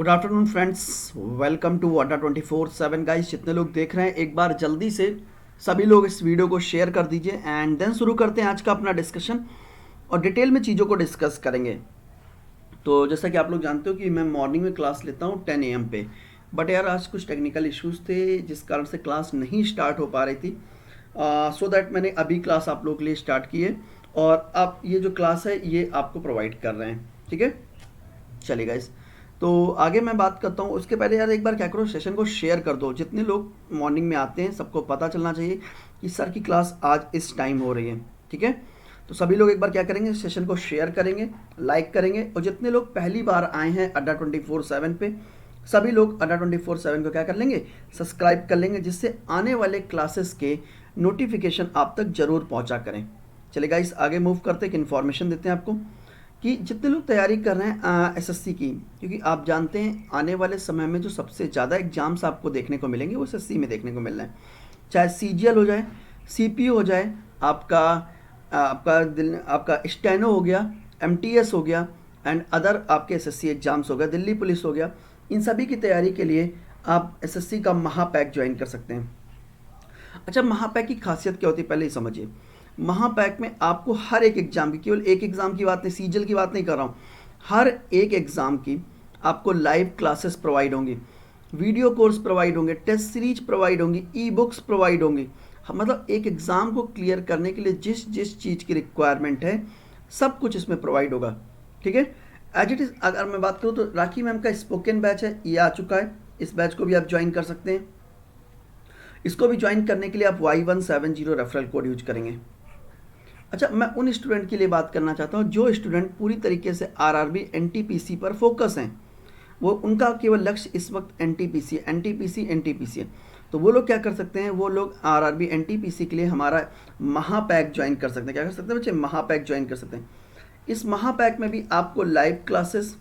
Good afternoon friends, welcome to Adda 24/7 guys. जितने लोग देख रहे हैं एक बार जल्दी से सभी लोग इस वीडियो को शेयर कर दीजिए एंड देन शुरू करते हैं आज का अपना डिस्कशन और डिटेल में चीज़ों को डिस्कस करेंगे। तो जैसा कि आप लोग जानते हो कि मैं मॉर्निंग में क्लास लेता हूँ 10 AM पे, बट यार आज कुछ टेक्निकल इश्यूज़ थे जिस कारण से क्लास नहीं स्टार्ट हो पा रही थी। सो दैट मैंने अभी क्लास आप लोगों के लिए स्टार्ट की है और अब ये जो क्लास है ये आपको प्रोवाइड कर रहे हैं। ठीक है, चलिए गाइस, तो आगे मैं बात करता हूँ। उसके पहले यार एक बार क्या करो, सेशन को शेयर कर दो। जितने लोग मॉर्निंग में आते हैं सबको पता चलना चाहिए कि सर की क्लास आज इस टाइम हो रही है। ठीक है, तो सभी लोग एक बार क्या करेंगे, सेशन को शेयर करेंगे, लाइक करेंगे। और जितने लोग पहली बार आए हैं अड्डा 24/7 पे, सभी लोग अड्डा 24/7 को क्या कर लेंगे, सब्सक्राइब कर लेंगे, जिससे आने वाले क्लासेस के नोटिफिकेशन आप तक जरूर पहुंचा करें। चलिए गाइस, आगे मूव करते हैं, एक इन्फॉर्मेशन देते हैं आपको कि जितने लोग तैयारी कर रहे हैं एसएससी की, क्योंकि आप जानते हैं आने वाले समय में जो सबसे ज़्यादा एग्जाम्स आपको देखने को मिलेंगे वो एसएससी में देखने को मिल रहे हैं। चाहे सीजीएल हो जाए, सीपीयू हो जाए, आपका आपका स्टेनो हो गया, एमटीएस हो गया एंड अदर आपके एसएससी एग्जाम्स हो गया, दिल्ली पुलिस हो गया। इन सभी की तैयारी के लिए आप एसएससी का महापैक ज्वाइन कर सकते हैं। अच्छा, महापैक की खासियत क्या होती है पहले ही समझिए। महापैक में आपको हर एक एग्जाम की, केवल एक एग्जाम की बात नहीं, सीजल की बात नहीं कर रहा हूँ, हर एक एग्जाम की आपको लाइव क्लासेस प्रोवाइड होंगी, वीडियो कोर्स प्रोवाइड होंगे, टेस्ट सीरीज प्रोवाइड होंगी, ई बुक्स प्रोवाइड होंगी। मतलब एक एग्ज़ाम को क्लियर करने के लिए जिस जिस चीज़ की रिक्वायरमेंट है सब कुछ इसमें प्रोवाइड होगा। ठीक है, एज इट इज़ अगर मैं बात करूँ तो राखी मैम का स्पोकन बैच है, ये आ चुका है। इस बैच को भी आप ज्वाइन कर सकते हैं। इसको भी ज्वाइन करने के लिए आप Y170 रेफरल कोड यूज करेंगे। अच्छा, मैं उन स्टूडेंट के लिए बात करना चाहता हूँ जो स्टूडेंट पूरी तरीके से आरआरबी एनटीपीसी पर फोकस हैं। वो उनका केवल लक्ष्य इस वक्त एनटीपीसी है। तो वो लोग क्या कर सकते हैं, वो लोग आरआरबी एनटीपीसी के लिए हमारा महापैक ज्वाइन कर सकते हैं। क्या कर सकते हैं बच्चे, महापैक ज्वाइन कर सकते हैं। इस महापैक में भी आपको live classes,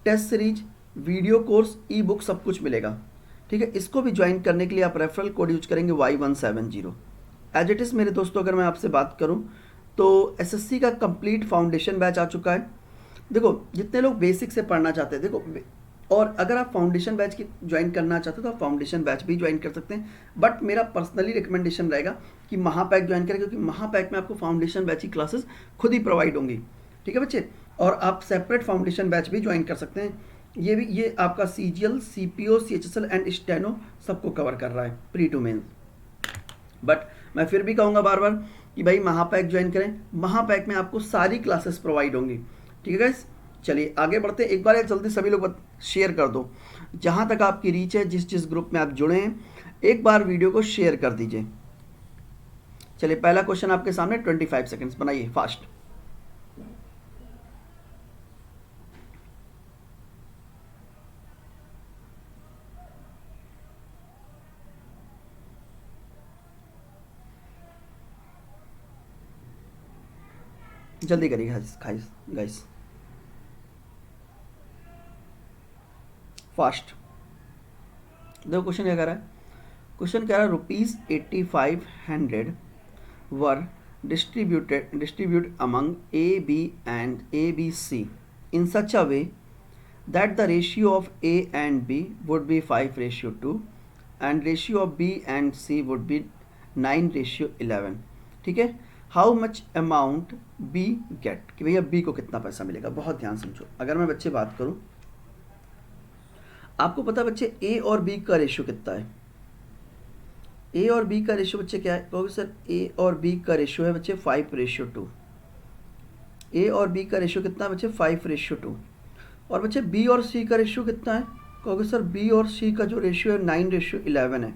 test series, video course, e book सब कुछ मिलेगा। ठीक है, इसको भी ज्वाइन करने के लिए आप रेफरल कोड यूज करेंगे Y170। एज इट इज़ मेरे दोस्तों, अगर मैं आपसे बात करूं तो एसएससी का कंप्लीट फाउंडेशन बैच आ चुका है। देखो, जितने लोग बेसिक से पढ़ना चाहते हैं, देखो, और अगर आप फाउंडेशन बैच की ज्वाइन करना चाहते हो तो आप फाउंडेशन बैच भी ज्वाइन कर सकते हैं। बट मेरा पर्सनली रिकमेंडेशन रहेगा कि महापैक ज्वाइन करें, क्योंकि महापैक में आपको फाउंडेशन बैच की क्लासेस खुद ही प्रोवाइड होंगी। ठीक है बच्चे, और आप सेपरेट फाउंडेशन बैच भी ज्वाइन कर सकते हैं। ये आपका CGL, CPO, CHSL and steno सबको कवर कर रहा है, प्री टू मेंस। बट मैं फिर भी कहूँगा बार बार कि भाई महापैक ज्वाइन करें। महापैक में आपको सारी क्लासेस प्रोवाइड होंगी। ठीक है गाइस, चलिए आगे बढ़ते हैं। एक बार जल्दी सभी लोग शेयर कर दो, जहाँ तक आपकी रीच है, जिस जिस ग्रुप में आप जुड़े हैं एक बार वीडियो को शेयर कर दीजिए। चलिए, पहला क्वेश्चन आपके सामने, 25 सेकेंड्स बनाइए फास्ट। जल्दी करिए गाइस, फास्ट। देखो क्वेश्चन क्या कह रहा है। क्वेश्चन कह रहा है ₹8500 were distribute among A, B and ABC in such a way that the ratio of A and B would be 5:2 and ratio of B and C would be 9:11। ठीक है, how much amount B get, कि भैया B को कितना पैसा मिलेगा। बहुत ध्यान समझो। अगर मैं बच्चे बात करूं, आपको पता है बच्चे A और B का रेशियो कितना है। A और B का रेशियो बच्चे क्या है, कहोगे सर A और B का रेशियो है बच्चे 5:2। A और B का रेशियो कितना है बच्चे, 5:2। और बच्चे B और C का रेशियो कितना है, कहोगे सर B और C का जो रेशियो है 9:11 है।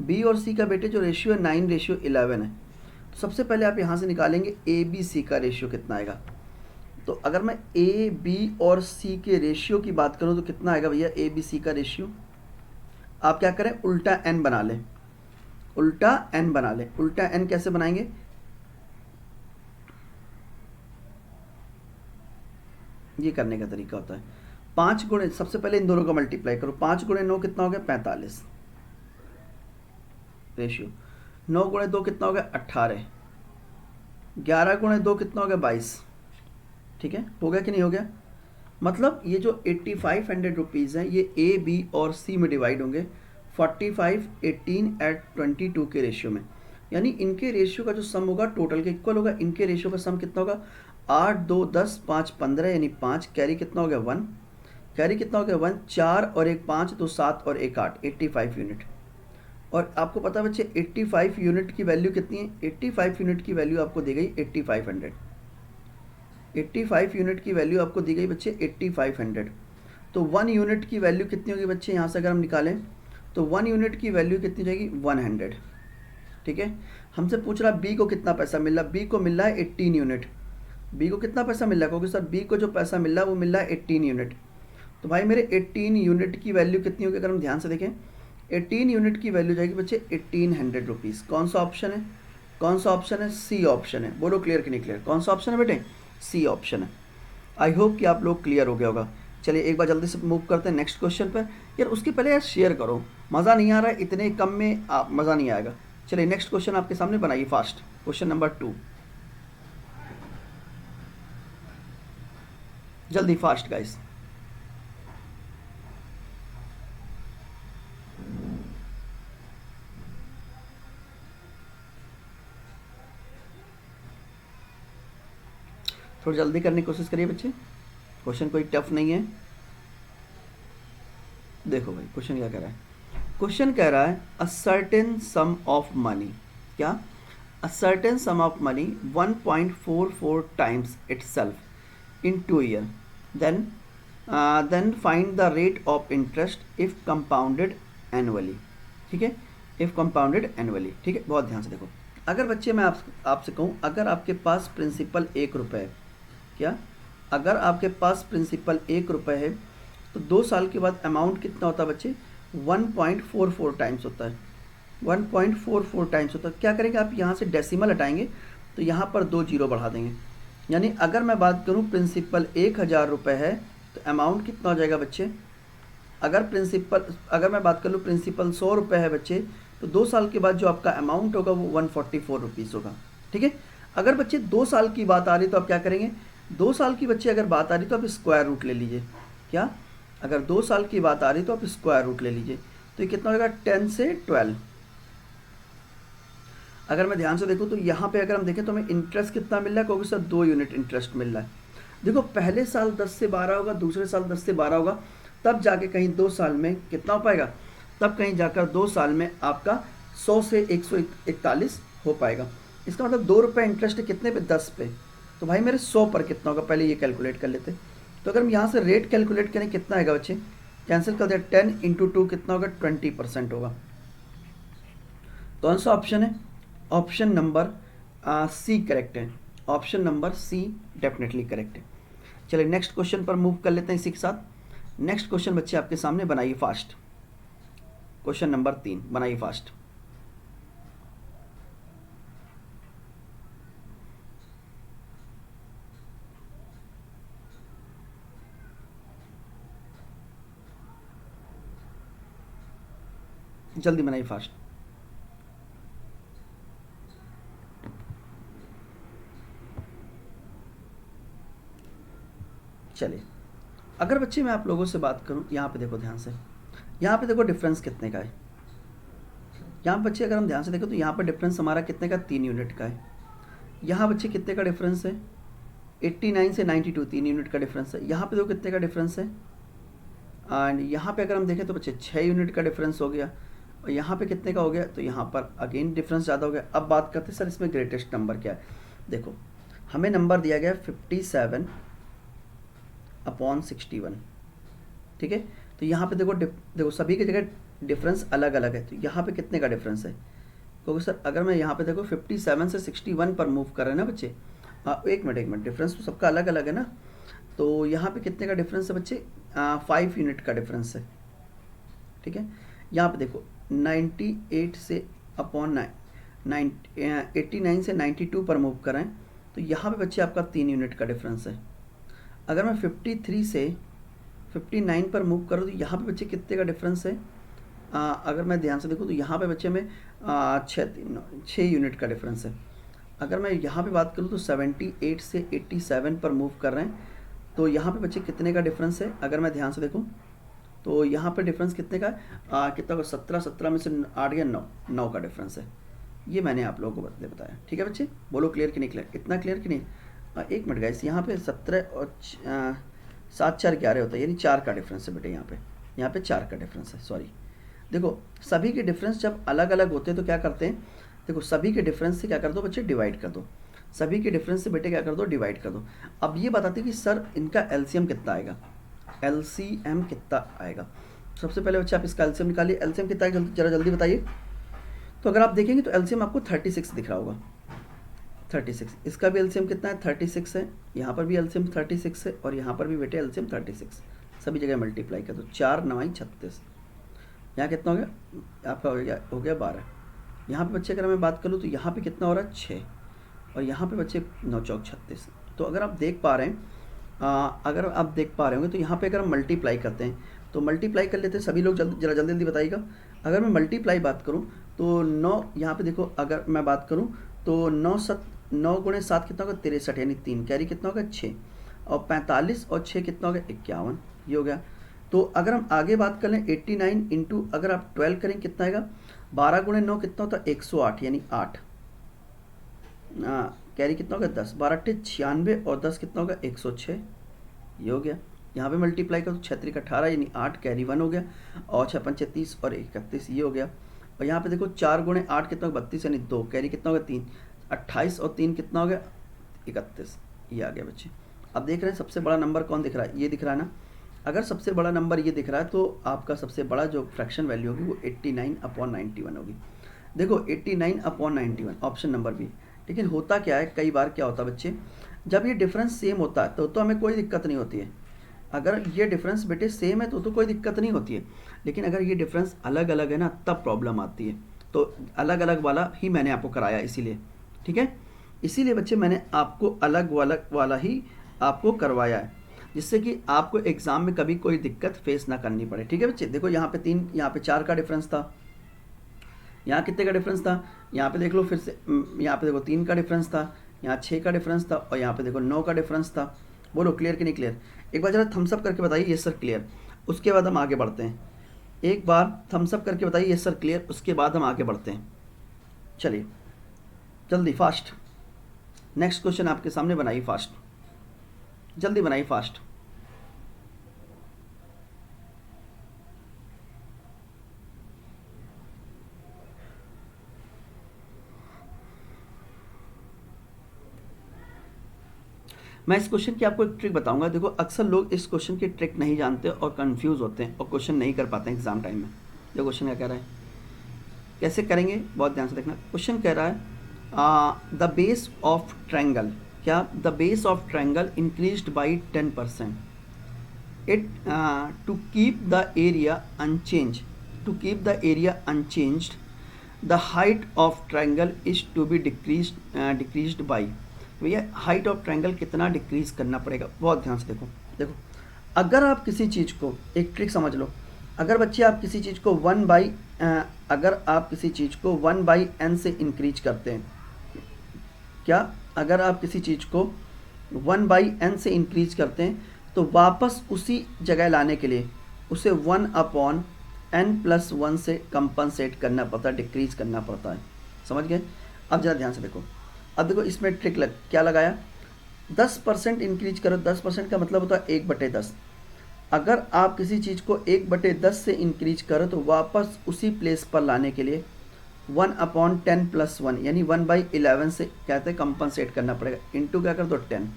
B और C का बेटे जो रेशियो है 9:11 है। तो सबसे पहले आप यहाँ से निकालेंगे ABC का रेशियो कितना आएगा। तो अगर मैं A, B और C के रेशियो की बात करूँ तो कितना आएगा भैया ABC का रेशियो। आप क्या करें, उल्टा n बना लें, उल्टा n बना लें। उल्टा n कैसे बनाएंगे, ये करने का तरीका होता है 5 गुणे, सबसे पहले इन दोनों का मल्टीप्लाई करो। 5 गुणे 9 कितना हो गया, 45 रेशियो। 9 गुणे 2 कितना हो गया, 18। 11 गुणे 2 कितना हो गया, 22। ठीक है, हो गया कि नहीं हो गया। मतलब ये जो 8500 रुपीज़ हैं ये ए बी और सी में डिवाइड होंगे 45 18 एट 22 के रेशियो में, यानी इनके रेशियो का जो सम होगा टोटल के इक्वल होगा। इनके रेशियो का सम कितना होगा 8 2 10 5 15 यानी 5, कैरी कितना हो गया 1, कैरी कितना हो गया 1, 4 और 1 5 तो 7 और 1 8, 85 यूनिट। और आपको पता है बच्चे 85 यूनिट की वैल्यू कितनी है, 85 यूनिट की वैल्यू आपको दी गई 8500, 85 यूनिट की वैल्यू आपको दी गई बच्चे 8500। तो 1 यूनिट की वैल्यू कितनी होगी बच्चे, यहाँ से अगर हम निकालें तो 1 यूनिट की वैल्यू कितनी जाएगी 100। ठीक है, हमसे पूछ रहा बी को कितना पैसा मिल रहा है, बी को मिल रहा है 18 यूनिट। बी को कितना पैसा मिल रहा है, क्योंकि सर बी को जो पैसा मिल रहा है वो मिल रहा है 18 यूनिट। तो भाई मेरे 18 यूनिट की वैल्यू कितनी होगी, अगर हम ध्यान से देखें 18 यूनिट की वैल्यू जाएगी बच्चे 1800 रुपीज़। कौन सा ऑप्शन है, कौन सा ऑप्शन है, सी ऑप्शन है। बोलो क्लियर कि नहीं क्लियर, कौन सा ऑप्शन है बेटे, सी ऑप्शन है। आई होप कि आप लोग क्लियर हो गया होगा। चलिए एक बार जल्दी से मूव करते हैं नेक्स्ट क्वेश्चन पर। यार उसके पहले यार शेयर करो, मज़ा नहीं आ रहा है इतने कम में, आप मज़ा नहीं आएगा। चलिए नेक्स्ट क्वेश्चन आपके सामने बनाइए फास्ट, क्वेश्चन नंबर 2, जल्दी फास्ट गाइस। थोड़ी जल्दी करने की कोशिश करिए बच्चे, क्वेश्चन कोई टफ नहीं है। देखो भाई क्वेश्चन क्या कह रहा है, क्वेश्चन कह रहा है a certain sum of money, क्या, a certain sum of money 1.44 times itself in 2 year, then find the rate of interest if compounded annually. ठीक है, इफ कंपाउंडेड एनुअली। ठीक है, बहुत ध्यान से देखो। अगर बच्चे मैं आपसे कहूँ अगर आपके पास प्रिंसिपल 1 रुपये है, क्या, अगर आपके पास प्रिंसिपल 1 रुपये है तो 2 साल के बाद अमाउंट कितना होता है बच्चे 1.44 टाइम्स होता है, 1.44 टाइम्स होता है। क्या करेंगे आप यहाँ से डेसिमल हटाएंगे तो यहाँ पर 2 जीरो बढ़ा देंगे, यानी अगर मैं बात करूँ प्रिंसिपल 1000 रुपये है तो अमाउंट कितना हो जाएगा बच्चे, अगर मैं बात कर लूँ प्रिंसिपल 100 रुपये है बच्चे तो 2 साल के बाद जो आपका अमाउंट होगा वो 144 रुपीज़ होगा। ठीक है, अगर बच्चे 2 साल की बात आ रही तो आप क्या करेंगे, 2 साल की बच्चे अगर बात आ रही तो आप स्क्वायर रूट ले लीजिए, क्या, अगर 2 साल की बात आ रही तो आप स्क्वायर रूट ले लीजिए, तो ये कितना होगा 10 से 12। अगर मैं ध्यान से देखूँ तो यहाँ पे अगर हम देखें तो हमें इंटरेस्ट कितना मिल रहा है, क्योंकि सर 2 यूनिट इंटरेस्ट मिल रहा है। देखो पहले साल 10 से 12 होगा, दूसरे साल 10 से 12 होगा, तब जाके कहीं 2 साल में कितना हो पाएगा, तब कहीं जाकर 2 साल में आपका 100 से 141 हो पाएगा। इसका मतलब 2 रुपये इंटरेस्ट है कितने पे, 10 पे, तो भाई मेरे 100 पर कितना होगा, पहले ये कैलकुलेट कर लेते। तो अगर हम यहाँ से रेट कैलकुलेट करें कितना आएगा बच्चे, कैंसिल कर दिया, 10 इंटू 2 कितना होगा 20% होगा। कौन सा ऑप्शन है, ऑप्शन नंबर सी करेक्ट है, option number C definitely correct है। चलिए नेक्स्ट क्वेश्चन पर मूव कर लेते हैं इसी के साथ। नेक्स्ट क्वेश्चन बच्चे आपके सामने बनाइए फास्ट, क्वेश्चन नंबर 3 बनाइए फास्ट। जल्दी बनाइए फास्ट। चलिए अगर बच्चे मैं आप लोगों से बात करूं, यहाँ पे देखो ध्यान से, यहाँ पे देखो डिफरेंस कितने का है। यहाँ बच्चे अगर हम ध्यान से देखें तो यहाँ पर डिफरेंस हमारा कितने का 3 यूनिट का है। यहाँ बच्चे कितने का डिफरेंस है 89 से 92, 3 यूनिट का डिफरेंस है। यहाँ पे देखो कितने का डिफरेंस है, एंड यहाँ पे अगर हम देखें तो बच्चे 6 यूनिट का डिफरेंस हो गया, और यहाँ पे कितने का हो गया, तो यहाँ पर अगेन डिफरेंस ज़्यादा हो गया। अब बात करते हैं सर इसमें ग्रेटेस्ट नंबर क्या है। देखो हमें नंबर दिया गया 57/61, ठीक है। तो यहाँ पे देखो सभी की जगह डिफरेंस अलग अलग है, तो यहाँ पे कितने का डिफरेंस है, क्योंकि सर अगर मैं यहाँ पे देखो 57 से 61 पर मूव कर रहे हैं ना बच्चे, एक मिनट डिफरेंस तो सबका अलग अलग है ना। तो यहाँ पे कितने का डिफरेंस है बच्चे, 5 यूनिट का डिफरेंस है, ठीक है। यहाँ पे देखो 98 से अपॉन 89 से 92 पर मूव करें तो यहाँ पे बच्चे आपका 3 यूनिट का डिफरेंस है। अगर मैं 53 से 59 पर मूव करूँ तो यहाँ पे बच्चे कितने का डिफरेंस है, अगर मैं ध्यान से देखूँ तो यहाँ पे बच्चे में 6 यूनिट का डिफरेंस है। अगर मैं यहाँ पे बात करूँ तो 78 से 87 पर मूव कर रहे हैं तो यहाँ पे बच्चे कितने का डिफरेंस है, अगर मैं ध्यान से देखूँ तो यहाँ पे डिफरेंस कितने का है, कितना का 17, 17 में से 8 गया 9, 9 का डिफरेंस है। ये मैंने आप लोगों को बताया। ठीक है बच्चे, बोलो क्लियर कि नहीं क्लियर, इतना क्लियर कि नहीं। एक मिनट गाइस, यहाँ पे 17 और 7 4 11 होता है, यानी 4 का डिफरेंस है बेटे। यहाँ पे 4 का डिफरेंस है, सॉरी। देखो सभी के डिफरेंस जब अलग अलग होते हैं तो क्या करते हैं, देखो सभी के डिफरेंस से क्या कर दो बच्चे, डिवाइड कर दो। सभी के डिफरेंस से बेटे क्या कर दो, डिवाइड कर दो। अब ये बताते हैं कि सर इनका एलसीएम कितना आएगा, एलसीएम कितना आएगा। सबसे पहले बच्चे आप इसका एलसीएम निकालिए। एलसीएम कितना है जरा जल्दी बताइए। तो अगर आप देखेंगे तो एलसीएम आपको 36 दिख रहा होगा, 36। इसका भी एलसीएम कितना है, 36 है। यहाँ पर भी एलसीएम 36 है और यहाँ पर भी बेटे एलसीएम 36। सभी जगह मल्टीप्लाई कर दो, 4 9 36। यहाँ कितना हो गया आपका, हो गया 12। यहाँ पे बच्चे अगर मैं बात करूँ तो यहाँ पे कितना हो रहा है, 6। और यहाँ पे बच्चे 9 चौक 36। तो अगर आप देख पा रहे हैं, अगर आप देख पा रहे होंगे तो यहाँ पे अगर हम मल्टीप्लाई करते हैं तो मल्टीप्लाई कर लेते हैं। सभी लोग जरा जल्दी जल्दी बताइएगा। अगर मैं मल्टीप्लाई बात करूँ तो 9, यहाँ पे देखो अगर मैं बात करूँ तो 9 गुणे 7 कितना होगा, 63, यानी 3 कैरी कितना होगा 6, और 45 और 6 कितना होगा 51, ये हो गया। तो अगर हम आगे बात कर लें 89 इंटू अगर आप 12 करें कितना आएगा, 12 गुणे 9 कितना होता है 108, यानी 8। कैरी कितना होगा 10, 12 8 96 और 10 कितना होगा 106, ये हो गया। यहाँ पे मल्टीप्लाई करो, 6 3 18 यानी 8, कैरी 1 हो गया, और 6 5 30 और 31, ये हो गया। और यहाँ पे देखो 4 गुणे 8 कितना होगा 32, यानी 2, कैरी कितना होगा 3, 28 और 3 कितना हो गया 31, ये आ गया बच्चे। अब देख रहे हैं सबसे बड़ा नंबर कौन दिख रहा है, ये दिख रहा है ना। अगर सबसे बड़ा नंबर ये दिख रहा है तो आपका सबसे बड़ा जो फ्रैक्शन वैल्यू होगी वो 89/91 होगी। देखो 89/91 ऑप्शन नंबर बी। लेकिन होता क्या है, कई बार क्या होता है बच्चे, जब ये डिफरेंस सेम होता है तो हमें कोई दिक्कत नहीं होती है। अगर ये डिफरेंस बेटे सेम है तो कोई दिक्कत नहीं होती है। लेकिन अगर ये डिफरेंस अलग अलग है ना तब प्रॉब्लम आती है। तो अलग अलग वाला ही मैंने आपको कराया इसीलिए, ठीक है। इसीलिए बच्चे मैंने आपको अलग वाला ही आपको करवाया है, जिससे कि आपको एग्ज़ाम में कभी कोई दिक्कत फेस ना करनी पड़े। ठीक है बच्चे, देखो यहाँ पे 3, यहाँ पे 4 का डिफरेंस था, यहाँ कितने का डिफरेंस था, यहाँ पे देख लो फिर से, यहाँ पे देखो 3 का डिफरेंस था, यहाँ 6 का डिफरेंस था, और यहाँ पे देखो 9 का डिफरेंस था। बोलो क्लियर कि नहीं क्लियर, एक बार जरा थम्सअप करके बताइए ये सर क्लियर, उसके बाद हम आगे बढ़ते हैं। एक बार थम्सअप करके बताइए ये सर क्लियर, उसके बाद हम आगे बढ़ते हैं। चलिए जल्दी फास्ट, नेक्स्ट क्वेश्चन आपके सामने बनाइए, फास्ट जल्दी बनाइए फास्ट। मैं इस क्वेश्चन की आपको एक ट्रिक बताऊंगा। देखो अक्सर लोग इस क्वेश्चन की ट्रिक नहीं जानते और कंफ्यूज होते हैं और क्वेश्चन नहीं कर पाते हैं एग्जाम टाइम में। जो क्वेश्चन क्या कह रहा है, कैसे करेंगे बहुत ध्यान से देखना। क्वेश्चन कह रहा है द बेस ऑफ ट्रायंगल, क्या the base of triangle increased by 10%। It to keep the area unchanged, to keep the area unchanged the height of triangle is to be decreased by. भैया height of triangle कितना decrease करना पड़ेगा, बहुत ध्यान से देखो। देखो अगर आप किसी चीज़ को, एक ट्रिक समझ लो, अगर बच्चे आप किसी चीज़ को अगर आप किसी चीज़ को 1/n से इंक्रीज करते हैं, क्या अगर आप किसी चीज़ को 1/n से इंक्रीज करते हैं तो वापस उसी जगह लाने के लिए उसे 1/n+1 से कंपनसेट करना पड़ता है, डिक्रीज करना पड़ता है। समझ गए। अब ज़रा ध्यान से देखो, अब देखो इसमें ट्रिक क्या लगाया, 10% इंक्रीज करो। 10% का मतलब होता है 1/10। अगर आप किसी चीज़ को 1/10 से इंक्रीज करो तो वापस उसी प्लेस पर लाने के लिए 1/10+1 यानी 1/11 से कहते हैं कंपनसेट करना पड़ेगा। इंटू क्या कर दो 10,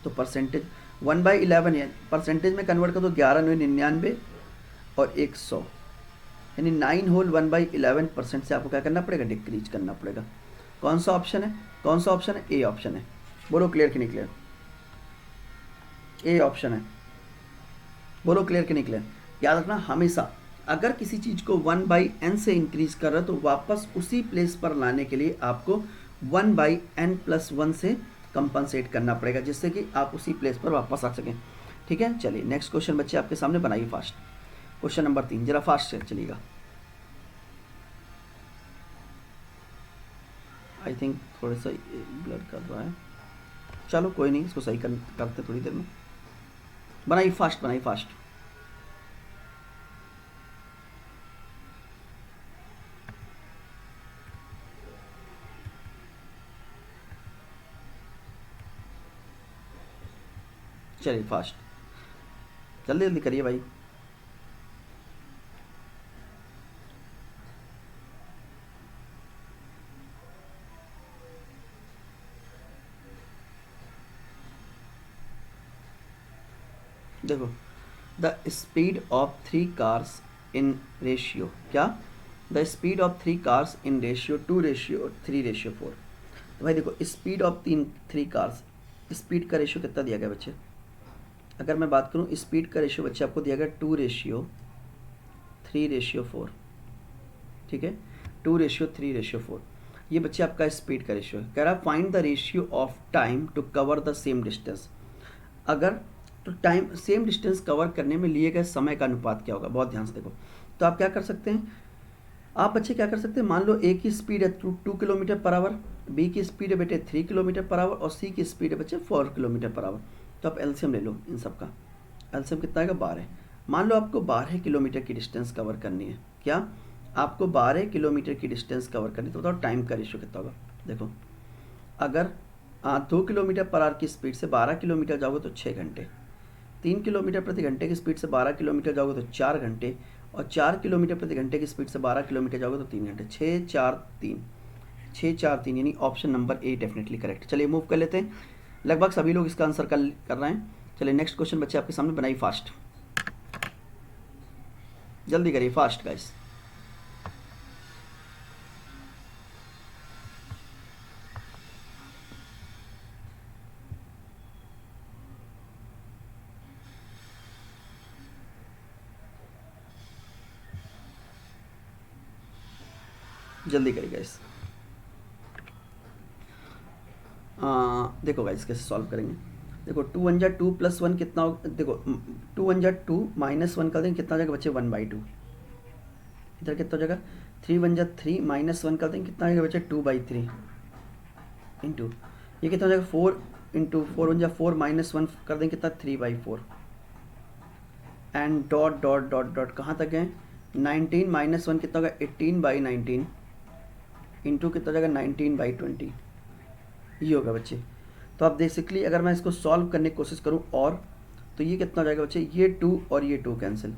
तो परसेंटेज 1/11 यानी परसेंटेज में कन्वर्ट कर दो 11 9 99 और 100, यानी 9 होल 1/11% से आपको क्या करना पड़ेगा, डिक्रीज करना पड़ेगा। कौन सा ऑप्शन है, कौन सा ऑप्शन है, ए ऑप्शन है। बोलो क्लियर कि नहीं क्लियर, ए ऑप्शन है। बोलो क्लियर कि नहीं क्लियर। याद रखना हमेशा अगर किसी चीज़ को 1/n से इंक्रीज कर रहे हो तो वापस उसी प्लेस पर लाने के लिए आपको 1/n+1 से कंपनसेट करना पड़ेगा, जिससे कि आप उसी प्लेस पर वापस आ सकें। ठीक है, चलिए नेक्स्ट क्वेश्चन बच्चे आपके सामने बनाइए फास्ट। क्वेश्चन नंबर 3 जरा फास्ट से चलिएगा। आई थिंक थोड़ा सा ब्लर कर रहा है, चलो कोई नहीं, इसको सही करते थोड़ी देर में। बनाइए फास्ट, बनाइए फास्ट। चलिए फास्ट, जल्दी जल्दी करिए भाई। देखो, the speed of 3 cars in ratio, क्या? The speed of 3 cars in ratio 2:3:4। तो भाई देखो, स्पीड ऑफ 3 कार्स, स्पीड का रेशियो कितना दिया गया बच्चे? अगर मैं बात करूँ स्पीड का रेशियो बच्चे आपको दिया गया 2:3:4, ठीक है, 2:3:4। ये बच्चे आपका स्पीड का रेशियो है। कह रहा है find the ratio of time to cover the same distance. अगर तो टाइम सेम डिस्टेंस कवर करने में लिए गए समय का अनुपात क्या होगा? बहुत ध्यान से देखो। तो आप क्या कर सकते हैं, आप बच्चे क्या कर सकते हैं, मान लो ए की स्पीड है 2 किलोमीटर पर आवर, बी की स्पीड है बेटे 3 किलोमीटर पर आवर और सी की स्पीड है बच्चे 4 किलोमीटर पर आवर। तो आप एलसीएम ले लो इन सब का। एलसीएम कितना आएगा? 12। मान लो आपको 12 किलोमीटर की डिस्टेंस कवर करनी है। क्या? आपको 12 किलोमीटर की डिस्टेंस कवर करनी है। तो बताओ टाइम का रेशियो कितना होगा? देखो, अगर 2 किलोमीटर पर आवर की स्पीड से 12 किलोमीटर जाओगे तो 6 घंटे, 3 किलोमीटर प्रति घंटे की स्पीड से 12 किलोमीटर जाओगे तो 4 घंटे, और 4 किलोमीटर प्रति घंटे की स्पीड से 12 किलोमीटर जाओगे तो 3 घंटे। 6 4 3, 6 4 3, यानी option number A definitely correct. चलिए मूव कर लेते हैं। लगभग सभी लोग इसका आंसर कर रहे हैं। चलिए नेक्स्ट क्वेश्चन बच्चे आपके सामने, बनाइए फास्ट, जल्दी करिए फास्ट गाइस। जल्दी करिए गाइस। देखो गाइस कैसे सॉल्व करेंगे। देखो 2 1 जा 2 + 1 कितना होगा? देखो 2 1 जा 2 -1 कर देंगे, कितना हो जाएगा बच्चे? 1/2। इधर कितना हो जाएगा? 3 1 जा 3 -1 कर देंगे, कितना आएगा बच्चे? 2/3 इंटू ये कितना हो जाएगा? 4 इंटू 4 1 जा 4 -1 कर देंगे, कितना? 3/4 and dot dot dot dot कहाँ तक गए? 19 -1 कितना होगा? 18/19 इंटू कितना हो जाएगा? 19/20। ये होगा बच्चे। तो आप बेसिकली अगर मैं इसको सॉल्व करने की कोशिश करूँ और, तो ये कितना हो जाएगा बच्चे? ये 2 और ये 2 कैंसिल,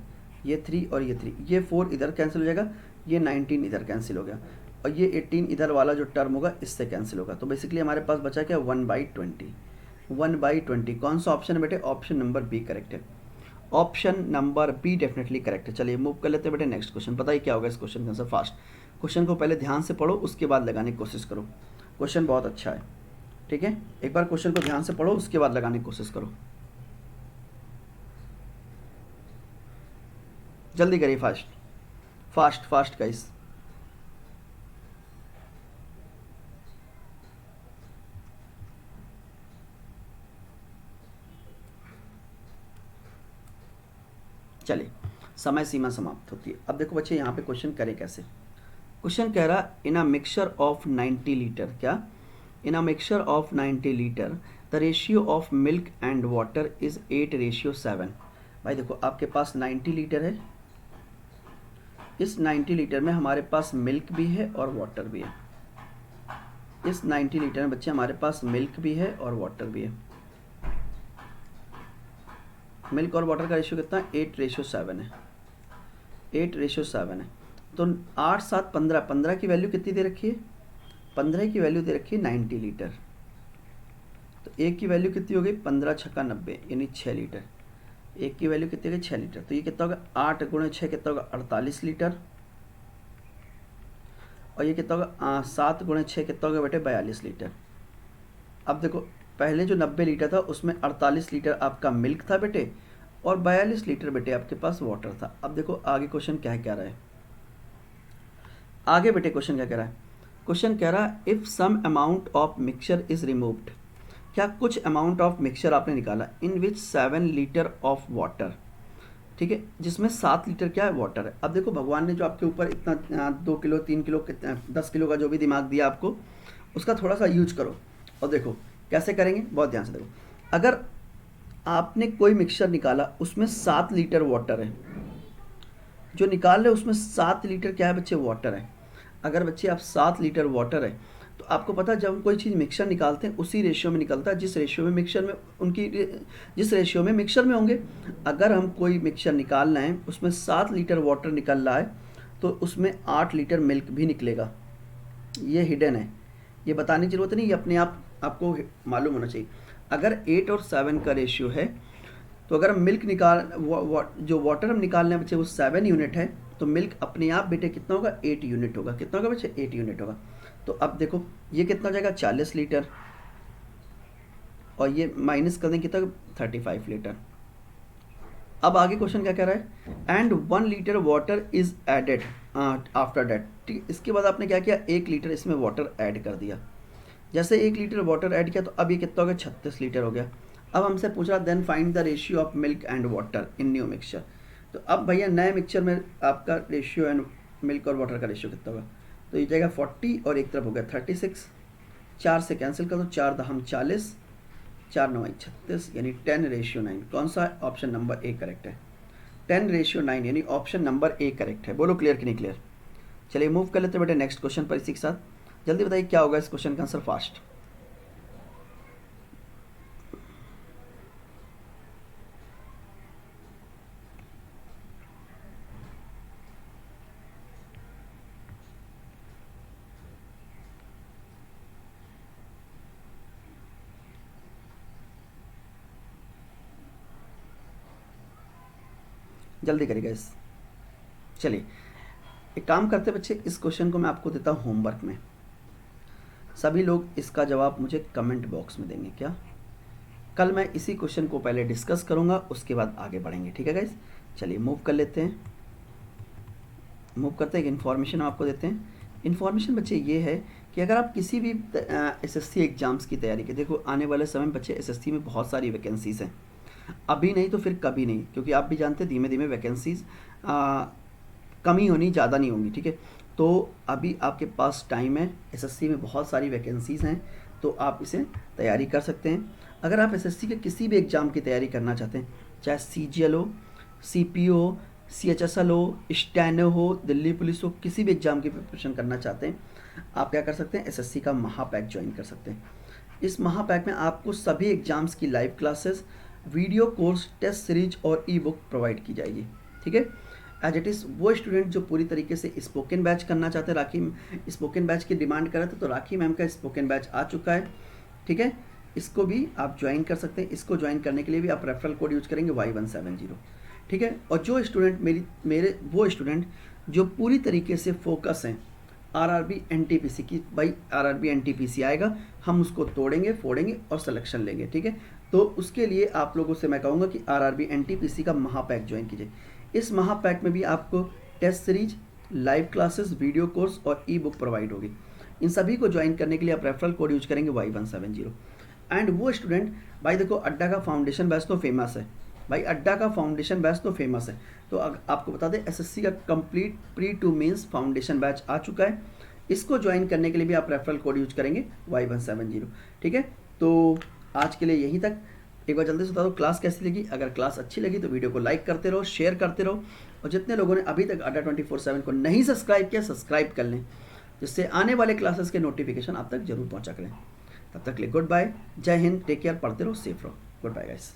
ये 3 और ये 3, ये 4 इधर कैंसिल हो जाएगा, ये 19 इधर कैंसिल हो गया, और ये 18 इधर वाला जो टर्म होगा इससे कैंसिल होगा। तो बेसिकली हमारे पास बचा क्या? 1/20। 1/20 कौन सा ऑप्शन है बेटे? ऑप्शन नंबर बी करेक्ट है। Option number be definitely correct है। चलिए मूव कर लेते हैं बेटे नेक्स्ट क्वेश्चन। बताइए क्या होगा इस क्वेश्चन का आंसर? फास्ट, क्वेश्चन को पहले ध्यान से पढ़ो, उसके बाद लगाने की कोशिश करो। क्वेश्चन बहुत अच्छा है, ठीक है? एक बार क्वेश्चन को ध्यान से पढ़ो, उसके बाद लगाने की कोशिश करो। जल्दी करिए फास्ट फास्ट फास्ट गाइस। चलिए, समय सीमा समाप्त होती है। अब देखो बच्चे यहाँ पे क्वेश्चन करें कैसे। क्वेश्चन कह रहा in a mixture of 90 litre, क्या? In a mixture of 90 litre the ratio of milk and water is 8:7। भाई देखो आपके पास 90 लीटर है, इस 90 लीटर में हमारे पास मिल्क भी है और वाटर भी है। इस 90 लीटर में बच्चे हमारे पास मिल्क भी है और वाटर भी है। मिल्क और वाटर का रेशियो कितना? 8:7 है, 8:7 है। तो 8 7 15, 15 की वैल्यू कितनी दे रखी है? 15 की वैल्यू दे रखी है 90 लीटर। तो एक की वैल्यू कितनी हो गई? 15 छक्का 90, यानी 6 लीटर। एक की वैल्यू कितनी हो गई? 6 लीटर। तो ये कितना होगा? 8 × 6 कितना होगा? 48 लीटर। और ये कितना होगा? 7 × 6 कितना होगा बेटे? 42 लीटर। अब देखो पहले जो 90 लीटर था उसमें 48 लीटर आपका मिल्क था बेटे, और 42 लीटर बेटे आपके पास वाटर था। अब देखो आगे क्वेश्चन क्या रहा है। आगे बेटे क्वेश्चन क्या कह रहा है? क्वेश्चन कह रहा है if some amount of mixture is removed, क्या कुछ अमाउंट ऑफ मिक्सचर आपने निकाला, in which 7 litre of water, ठीक है, जिसमें 7 लीटर क्या है? वाटर है। अब देखो भगवान ने जो आपके ऊपर इतना 2 किलो 3 किलो 10 किलो का जो भी दिमाग दिया आपको, उसका थोड़ा सा यूज करो। और देखो कैसे करेंगे, बहुत ध्यान से देखो। अगर आपने कोई मिक्सचर निकाला, उसमें 7 लीटर वाटर है, जो निकाल रहे उसमें 7 लीटर क्या है बच्चे, वाटर है। अगर बच्चे आप 7 लीटर वाटर है, तो आपको पता है जब हम कोई चीज़ मिक्सचर निकालते हैं उसी रेशियो में निकलता है जिस रेशियो में मिक्सचर में उनकी जिस रेशियो में मिक्सचर में होंगे। अगर हम कोई मिक्सचर निकाल रहे हैं उसमें 7 लीटर वाटर निकल रहा है, तो उसमें 8 लीटर मिल्क भी निकलेगा। ये हिडन है, ये बताने की ज़रूरत नहीं, ये अपने आप आपको मालूम होना चाहिए। अगर 8 और 7 का रेशियो है, तो अगर हम मिल्क जो वाटर हम निकाल रहे हैं बच्चे वो 7 यूनिट है, तो मिल्क अपने आप बेटे कितना होगा, 8 यूनिट होगा। कितना होगा बच्चे, 8 यूनिट होगा। तो अब देखो ये कितना हो जाएगा, 40 लीटर, और ये माइनस कर दें कितना, 35 लीटर। अब आगे क्वेश्चन क्या कह रहा है, and 1 litre water is added after that. ठीक, इसके बाद आपने क्या किया, 1 लीटर इसमें वाटर ऐड कर दिया। जैसे 1 लीटर वाटर ऐड किया तो अब ये कितना हो गया, 36 लीटर हो गया। अब हमसे पूछ रहा then find the ratio of milk and water in new mixture. तो अब भैया नए मिक्सचर में आपका रेशियो एंड मिल्क और वाटर का रेशियो कितना होगा, तो ये जाएगा 40 और एक तरफ हो गया 36, 4 से कैंसिल कर दो, 4 दहम 40, 4 9 36, यानी 10:9। कौन सा, ऑप्शन नंबर ए करेक्ट है, 10:9, यानी ऑप्शन नंबर ए करेक्ट है। बोलो क्लियर कि नहीं क्लियर। चलिए मूव कर लेते हैं बेटे नेक्स्ट क्वेश्चन पर इसी के साथ। जल्दी बताइए क्या होगा इस क्वेश्चन का आंसर, फास्ट। जल्दी करिएगा इस। चलिए एक काम करते बच्चे, इस क्वेश्चन को मैं आपको देता हूँ होमवर्क में। सभी लोग इसका जवाब मुझे कमेंट बॉक्स में देंगे क्या। कल मैं इसी क्वेश्चन को पहले डिस्कस करूँगा, उसके बाद आगे बढ़ेंगे, ठीक है गाइस। चलिए मूव कर लेते हैं, मूव करते हैं। एक इन्फॉर्मेशन आपको देते हैं। इन्फॉर्मेशन बच्चे ये है कि अगर आप किसी भी एसएससी एग्ज़ाम्स की तैयारी के, देखो आने वाले समय में बच्चे एसएससी में बहुत सारी वैकेंसीज़ हैं, अभी नहीं तो फिर कभी नहीं, क्योंकि आप भी जानते हैं धीमे धीमे वैकेंसीज़ कमी होनी, ज़्यादा नहीं होंगी, ठीक है। तो अभी आपके पास टाइम है, एसएससी में बहुत सारी वैकेंसीज़ हैं, तो आप इसे तैयारी कर सकते हैं। अगर आप एसएससी के किसी भी एग्ज़ाम की तैयारी करना चाहते हैं, चाहे सीजीएल हो, सीपीओ हो, सीएचएसएल हो, स्टैनो हो, दिल्ली पुलिस हो, किसी भी एग्ज़ाम की प्रिपरेशन करना चाहते हैं, आप क्या कर सकते हैं, एसएससी का महापैक ज्वाइन कर सकते हैं। इस महापैक में आपको सभी एग्ज़ाम्स की live classes, video course, test series और ई बुक प्रोवाइड की जाएगी, ठीक है। एज इट इज़ वो स्टूडेंट जो पूरी तरीके से स्पोकन बैच करना चाहते हैं, राखी स्पोकन बैच की डिमांड कर रहे थे, तो राखी मैम का स्पोकन बैच आ चुका है, ठीक है। इसको भी आप ज्वाइन कर सकते हैं। इसको ज्वाइन करने के लिए भी आप रेफरल कोड यूज करेंगे Y170, ठीक है। और जो स्टूडेंट मेरे वो स्टूडेंट जो पूरी तरीके से फोकस हैं आरआरबी एनटीपीसी की, भाई आरआरबी एनटीपीसी आएगा, हम उसको तोड़ेंगे फोड़ेंगे और सिलेक्शन लेंगे, ठीक है। तो उसके लिए आप लोगों से मैं कहूँगा कि आरआरबी एनटीपीसी का महापैक ज्वाइन कीजिए। इस महापैक में भी आपको test series, live classes, video course और ई बुक प्रोवाइड होगी। इन सभी को ज्वाइन करने के लिए आप रेफरल कोड यूज करेंगे Y170। एंड वो स्टूडेंट, भाई देखो अड्डा का फाउंडेशन बैच तो फेमस है, भाई अड्डा का फाउंडेशन बैच तो फेमस है। तो आपको बता दें एसएससी का complete pre to mains foundation batch आ चुका है। इसको ज्वाइन करने के लिए भी आप रेफरल कोड यूज करेंगे Y170, ठीक है। तो आज के लिए यहीं तक। एक बार जल्दी से बता दो क्लास कैसी लगी। अगर क्लास अच्छी लगी तो वीडियो को लाइक करते रहो, शेयर करते रहो, और जितने लोगों ने अभी तक अड्डा 24/7 को नहीं सब्सक्राइब किया, सब्सक्राइब कर लें, जिससे आने वाले क्लासेस के नोटिफिकेशन आप तक जरूर पहुंचा करें। तब तक के लिए गुड बाय, जय हिंद, टेक केयर, पढ़ते रहो, सेफ रहो, गुड बाय गाइस।